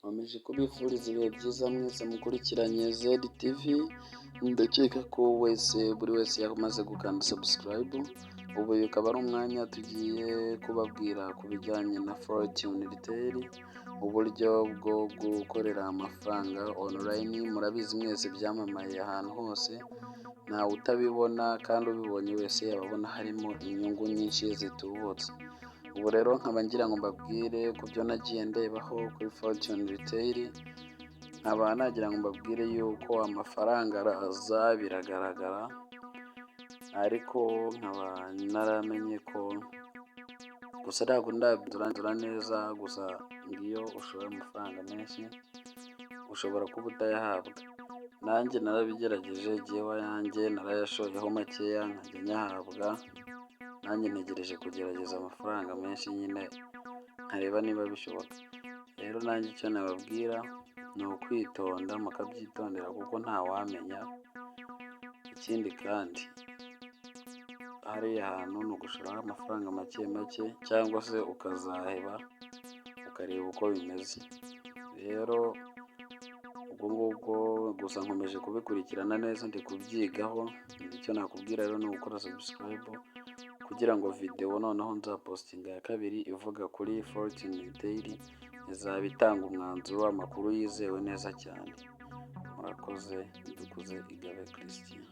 Nkomeje kubifuriza ibihe byiza mwese mukurikiranye ZTV, ndakeka ko buri wese yamaze gukanda subscribe. Ubu bikaba ari umwanya tugiye kubabwira ku bijyanye na Fortune Retail, uburyo bwo gukorera amafaranga online. Murabizi mwese byamamaye ahantu hose, ntawe utabibona kandi ubibonye wese yababona harimo inyungu nyinshi zitubutse. Ubu rero nkaba ngira ngo mbabwire ku byo nagiye ndebaho kuri Fortune Retail, nkaba nagira ngo mbabwire yuko amafaranga araza biragaragara, ariko nkaba naramenye ko gusa ntabwo ndabidurandura neza, gusa ngiyo ushoye amafaranga menshi ushobora kuba utayahabwa. Nanjye narabigerageje, jyewe ayanjye narayashoyeho makeya nkajya nyahabwa, nanjye ntegereje kugerageza amafaranga menshi nyine nkareba niba bishoboka. Rero nanjye icyo nababwira ni ukwitonda mukabyitondera kuko ntawamenya. Ikindi kandi hariya hantu ni ugushoramo amafaranga make make cyangwa se ukazaheba ukareba uko bimeze. Rero ubwo ngubwo gusa nkomeje kubikurikirana neza, ndi kubyigaho. Icyo nakubwira rero ni ugukora subscribe kugira ngo video noneho nzapostinga ya kabiri ivuga kuri Fortune Retail izaba itanga umwanzuro w'amakuru yizewe neza cyane. Murakoze. Dukuze Igabe Christian.